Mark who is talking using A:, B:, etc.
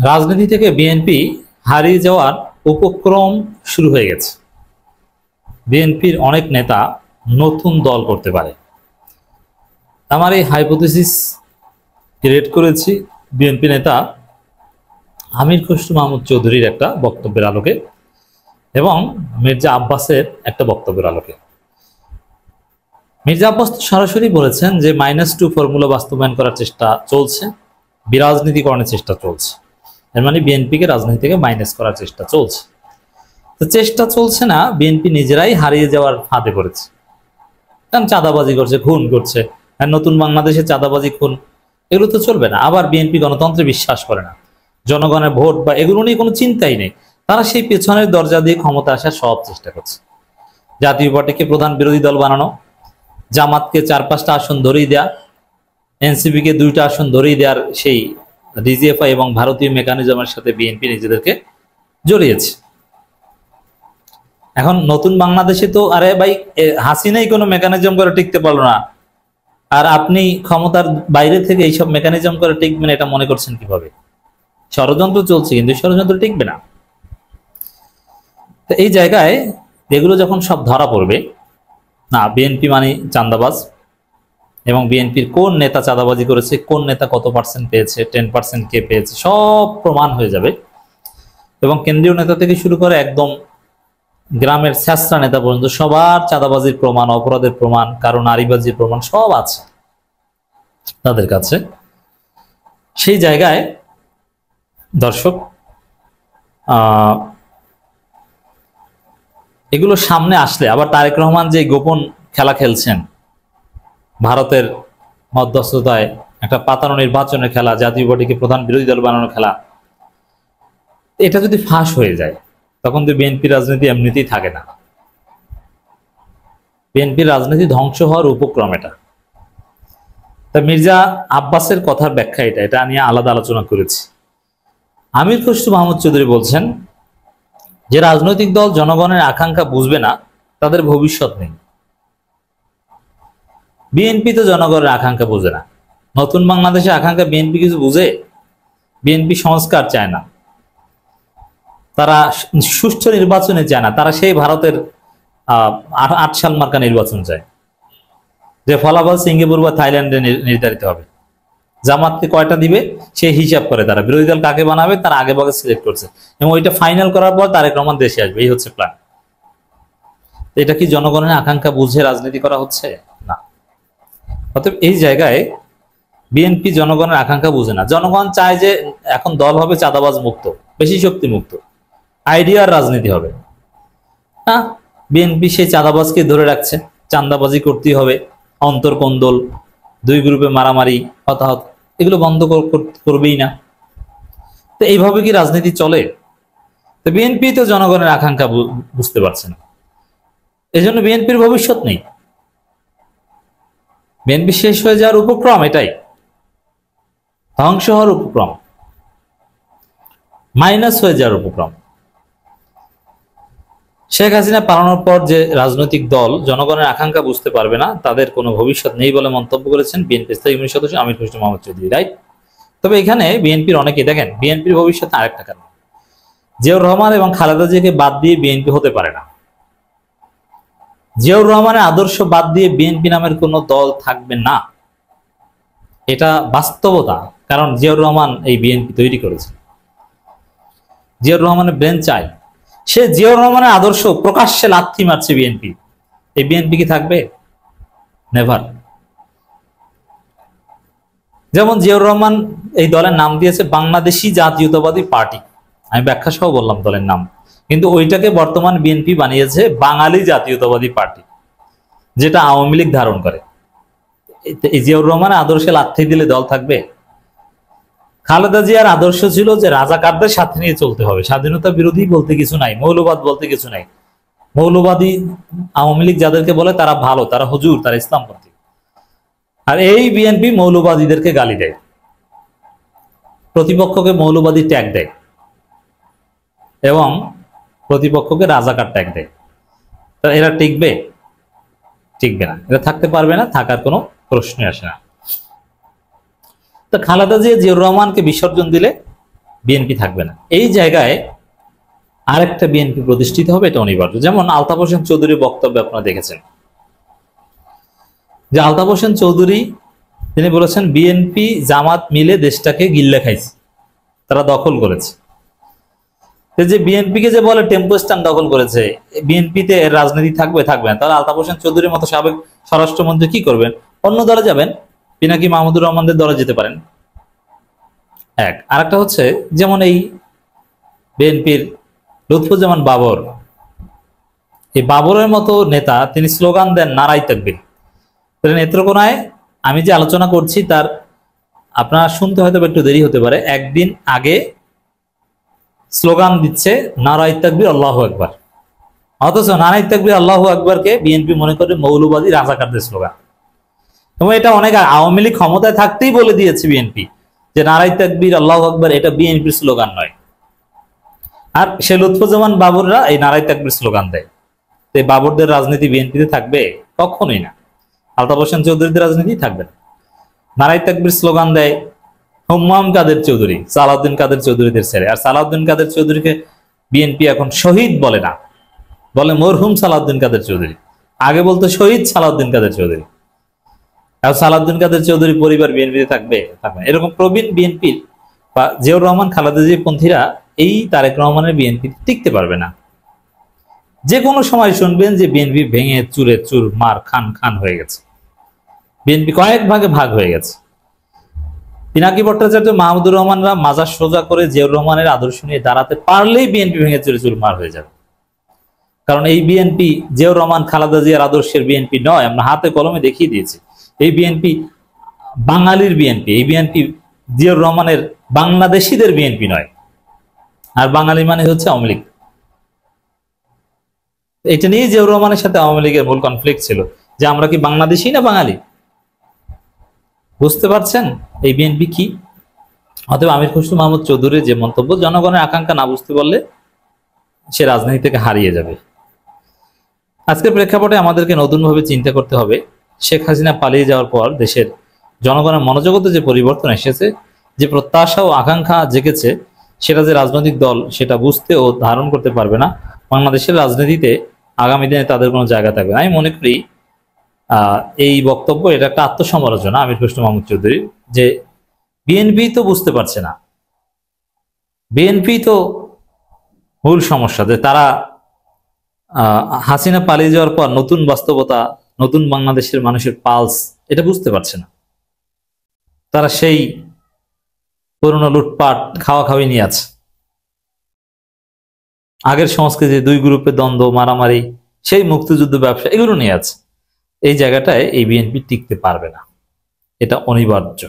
A: রাজনীতি থেকে বিএনপি হারিয়ে যাওয়ার উপক্রম শুরু হয়ে গেছে। বিএনপির অনেক নেতা নতুন দল করতে পারে। আমার এই হাইপোথেসিস ক্রিয়েট করেছি বিএনপি নেতা আমির খসরু মাহমুদ চৌধুরীর একটা বক্তব্যের আলোকে এবং মির্জা আব্বাসের একটা বক্তব্যের আলোকে। মির্জা আব্বাস সরাসরি বলেছেন যে -2 ফর্মুলা বাস্তবায়ন করার চেষ্টা চলছে, বিরাজনীতিকরণের চেষ্টা চলছে। এর মানে বিএনপিকে রাজনীতি থেকে মাইনাস করার চেষ্টা চলছে। তো চেষ্টা চলছে না, বিএনপি নিজেরাই হারিয়ে যাওয়ার ফাঁদে পড়েছে। কারণ চাঁদাবাজি করছে, খুন করছে, আর নতুন বাংলাদেশে চাঁদাবাজি, খুন এগুলো তো চলবে না। আবার বিএনপি গণতন্ত্রে বিশ্বাস করে না, জনগণের ভোট বা এগুলো নিয়ে কোনো চিন্তাই নেই। তারা সেই পেছনের দরজা দিয়ে ক্ষমতা আসার সব চেষ্টা করছে। জাতীয় পার্টিকে প্রধান বিরোধী দল বানানো, জামাতকে 4-5টা আসন ধরেই দেয়া, এনসিপিকে 2টা আসন ধরেই দেওয়ার সেই ডিজিএফআই এবং ভারতীয় মেকানিজমের সাথে বিএনপি নিজেদেরকে জড়িয়েছে। এখন নতুন বাংলাদেশে তো আরে ভাই হাসিনাই কোনো মেকানিজম করে টিকতে পারলো না, আর আপনি ক্ষমতার বাইরে থেকে এইসব মেকানিজম করে টিকবেন এটা মনে করছেন কিভাবে? ষড়যন্ত্র চলছে, কিন্তু ষড়যন্ত্র টিকবে না। তো এই জায়গায় এগুলো যখন সব ধরা পড়বে, না বিএনপি মানে চাঁদাবাজ এবং বিএনপির কোন নেতা চাঁদাবাজি করেছে, কোন নেতা কত পার্সেন্ট পেয়েছে, 10% কে পেয়েছে, সব প্রমাণ হয়ে যাবে। এবং কেন্দ্রীয় নেতা থেকে শুরু করে একদম গ্রামের ছেঁচড়া নেতা পর্যন্ত সবার চাঁদাবাজির প্রমাণ, অপরাধের প্রমাণ, কারো নারীবাজির প্রমাণ সব আছে তাদের কাছে। সেই জায়গায় দর্শক এগুলো সামনে আসলে আবার তারেক রহমান যে গোপন খেলা খেলছেন, ভারতের মধ্যস্থতায় একটা পাতানো নির্বাচনের খেলা, জাতীয় পার্টিকে প্রধান বিরোধী দল বানানোর খেলা, এটা যদি ফাঁস হয়ে যায় তখন তো বিএনপি রাজনীতি এমনিতেই থাকে না। বিএনপির রাজনীতি ধ্বংস হওয়ার উপক্রম এটা। তা মির্জা আব্বাসের কথার ব্যাখ্যা এটা নিয়ে আলাদা আলোচনা করেছি। আমির খসরু মাহমুদ চৌধুরী বলছেন যে রাজনৈতিক দল জনগণের আকাঙ্ক্ষা বুঝবে না, তাদের ভবিষ্যৎ নেই। বিএনপি তো জনগণের আকাঙ্ক্ষা বুঝে না। নতুন বাংলাদেশের আকাঙ্ক্ষা বিএনপি কিছু বুঝে? বিএনপি সংস্কার চায় না, তারা সুষ্ঠু নির্বাচনে চায় না, তারা সেই ভারতের 8 সাল মার্কা নির্বাচন চায়, যে ফলাফল সিঙ্গাপুর বা থাইল্যান্ডে নির্ধারিত হবে। জামাতকে কয়টা দিবে সেই হিসাব করে তারা বিরোধী দল কাকে বানাবে তারা আগে ভাগে সিলেক্ট করছে, এবং ওইটা ফাইনাল করার পর তারেক রহমান দেশে আসবে, এই হচ্ছে প্ল্যান। এটা কি জনগণের আকাঙ্ক্ষা বুঝে রাজনীতি করা হচ্ছে? না। অতএব এই জায়গায় বিএনপি জনগণের আকাঙ্ক্ষা বুঝে না। জনগণ চায় যে এখন দল হবে চাঁদাবাজ মুক্ত, বেশি শক্তি মুক্ত, আইডিয়ার রাজনীতি হবে। হ্যাঁ, বিএনপি সেই চাঁদাবাজকে ধরে রাখছে, চাঁদাবাজি করতেই হবে, অন্তর্কন্দল, 2 গ্রুপে মারামারি, হতাহত, এগুলো বন্ধ করবেই না। তো এইভাবে কি রাজনীতি চলে? তো বিএনপি তো জনগণের আকাঙ্ক্ষা বুঝতে পারছে না, এই জন্য বিএনপির ভবিষ্যৎ নেই। বিএনপি শেষ হয়ে যাওয়ার উপক্রম, এটাই ধ্বংস হওয়ার উপক্রম, মাইনাস হয়ে যাওয়ার উপক্রম। শেখ হাসিনা পালানোর পর যে রাজনৈতিক দল জনগণের আকাঙ্ক্ষা বুঝতে পারবে না, তাদের কোনো ভবিষ্যৎ নেই বলে মন্তব্য করেছেন বিএনপির স্থায়ী কমিটির সদস্য আমির খসরু মাহমুদ চৌধুরী। রাইট। তবে এখানে বিএনপির অনেকে দেখেন বিএনপির ভবিষ্যৎ আরেকটা কারণ, জিয়াউর রহমান এবং খালেদা জিয়াকে বাদ দিয়ে বিএনপি হতে পারে না। জিয়াউর রহমানের আদর্শ বাদ দিয়ে বিএনপি নামের কোনো দল থাকবে না, এটা বাস্তবতা। কারণ জিয়াউর রহমান এই বিএনপি তৈরি করেছে, জিয়াউর রহমানের ব্রেন চাই, সে জিয়াউর রহমানের আদর্শ প্রকাশ্যে লাথি মারছে বিএনপি। এই বিএনপি কি থাকবে? নেভার। যেমন জিয়াউর রহমান এই দলের নাম দিয়েছে বাংলাদেশি জাতীয়তাবাদী পার্টি, আমি ব্যাখ্যা সহ বললাম দলের নাম, কিন্তু ওইটাকে বর্তমান বিএনপি বানিয়েছে বাঙালি জাতীয়তাবাদী পার্টি, যেটা আওয়ামী লীগ ধারণ করে। এই জিয়াউর রহমানের আদর্শে লাথি দিলে দল থাকবে? খালেদা জিয়ার আদর্শ ছিল যে রাজাকারদের সাথে নিয়ে চলতে হবে, স্বাধীনতা বিরোধী বলতে কিছু নাই, মৌলবাদ বলতে কিছু নাই। মৌলবাদী আওয়ামী লীগ যাদেরকে বলে তারা ভালো, তারা হুজুর, তারা ইসলামপন্থী। আর এই বিএনপি মৌলবাদীদেরকে গালি দেয়, প্রতিপক্ষকে মৌলবাদী ট্যাগ দেয় এবং প্রতিপক্ষকে রাজাকার ট্যাগ দেয়। এরা টিকবে? টিকবে না, এরা থাকতে পারবে না, থাকার কোনো প্রশ্নই আসে না। তো খালেদা জিয়া জিয়াউর রহমানকে বিসর্জন দিলে বিএনপি থাকবে না। এই জায়গায় আরেকটা বিএনপি প্রতিষ্ঠিত হবে, এটা অনিবার্য। যেমন আলতাফ হোসেন চৌধুরীর বক্তব্য আপনারা দেখেছেন, যে আলতাফ হোসেন চৌধুরী তিনি বলেছেন বিএনপি জামাত মিলে দেশটাকে গিল্লে খাইছে, তারা দখল করেছে। যে বিএনপিকে যে বলে টেম্পো স্ট্যান্ড দখল করেছে, বিএনপিতে এর রাজনীতি থাকবে থাকবে না, তাহলে আলতাফ হোসেন চৌধুরীর মতো সাবেক স্বরাষ্ট্রমন্ত্রী কি করবেন? অন্য দলে যাবেন, পিনাকি মাহমুদুর রহমানদের দলে যেতে পারেন। এক আরেকটা হচ্ছে, যেমন এই বিএনপির লুৎফুজ্জামান বাবর, এই বাবরের মতো নেতা তিনি স্লোগান দেন নারাই তাকবীর। নেত্রকোনায় আমি যে আলোচনা করছি তার আপনারা শুনতে হয়তো একটু দেরি হতে পারে, একদিন আগে স্লোগান দিচ্ছে নারাই তাকবীর আল্লাহু আকবার, অথচ নারাই তাকবীর আল্লাহু আকবারকে বিএনপি মনে করে মৌলবাদী রাজাকারদের স্লোগান। এবং এটা অনেক আওয়ামী লীগ ক্ষমতায় থাকতেই বলে দিয়েছে বিএনপি যে নারাই তাকবীর আল্লাহু আকবার এটা বিএনপির স্লোগান নয়। আর সে লুৎফুজ্জামান বাবররা এই নারাই তাকবীর স্লোগান দেয়। তো এই বাবরদের রাজনীতি বিএনপিতে থাকবে? কখনোই না। আলতাফ হোসেন চৌধুরীদের রাজনীতি থাকবে না। নারাই তাকবীর স্লোগান দেয় হুম্মাম কাদের চৌধুরী, সালাউদ্দিন কাদের চৌধুরীদের ছেলে। আর সালাউদ্দিন কাদের চৌধুরীকে বিএনপি এখন শহীদ বলে না, বলে মরহুম সালাউদ্দিন কাদের চৌধুরী। আগে বলতো শহীদ সালাউদ্দিন কাদের চৌধুরী। আর সালাউদ্দিন কাদের চৌধুরী পরিবার বিএনপিতে থাকবে? থাকবে না। এরকম প্রবীণ বিএনপির বা জিয়াউর রহমান খালেদা জিয়া পন্থীরা এই তারেক রহমানের বিএনপি টিকতে পারবে না। যে কোনো সময় শুনবেন যে বিএনপি ভেঙে চুরে চুর মার খান খান হয়ে গেছে, বিএনপি কয়েক ভাগে ভাগ হয়ে গেছে। পিনাকি ভট্টাচার্য, মাহমুদুর রহমানরা মাজার সোজা করে জিয়াউর রহমানের আদর্শ নিয়ে দাঁড়াতে পারলেই বিএনপি ভেঙে চুরে চুর মার হয়ে যাবে। কারণ এই বিএনপি জিয়াউর রহমান খালেদা জিয়ার আদর্শের বিএনপি নয়, আমরা হাতে কলমে দেখিয়ে দিয়েছি। এই বিএনপি বাঙালির বিএনপি, এই বিএনপি জিয়াউর রহমানের বাংলাদেশিদের বিএনপি নয়। আর বাঙালি মানে হচ্ছে আওয়ামী লীগ। এটা নিয়ে জিয়াউর রহমানের সাথে আওয়ামী লীগের মূল কনফ্লিক্ট ছিল যে আমরা কি বাংলাদেশি না বাঙালি। বুঝতে পারছেন এই বিএনপি কি? অতএব আমির খসরু মাহমুদ চৌধুরীর যে মন্তব্য, জনগণের আকাঙ্ক্ষা না বুঝতে পারলে সে রাজনীতি থেকে হারিয়ে যাবে। আজকের প্রেক্ষাপটে আমাদেরকে নতুনভাবে চিন্তা করতে হবে। শেখ হাসিনা পালিয়ে যাওয়ার পর দেশের জনগণের মনোজগতে যে পরিবর্তন এসেছে, যে প্রত্যাশা ও আকাঙ্ক্ষা জেগেছে, সেটা যে রাজনৈতিক দল সেটা বুঝতে ও ধারণ করতে পারবে না, বাংলাদেশের রাজনীতিতে আগামী দিনে তাদের কোনো জায়গা থাকবে না। আমি মনে করি এই বক্তব্য এটা একটা আত্মসমালোচনা আমির খসরু মাহমুদ চৌধুরীর, যে বিএনপি তো বুঝতে পারছে না, বিএনপি তো মূল সমস্যা, যে তারা হাসিনা পালিয়ে যাওয়ার পর নতুন বাস্তবতা, নতুন বাংলাদেশের মানুষের পালস এটা বুঝতে পারছে না। তারা সেই পুরনো লুটপাট খাওয়া খাওয়ি নিয়ে আছে, আগের সংস্কৃতি, দুই গ্রুপে দ্বন্দ্ব, মারামারি, সেই মুক্তিযুদ্ধ, ব্যবসা, এগুলো নিয়ে আছে। এই জায়গাটায় এই বিএনপি টিকতে পারবে না, এটা অনিবার্য।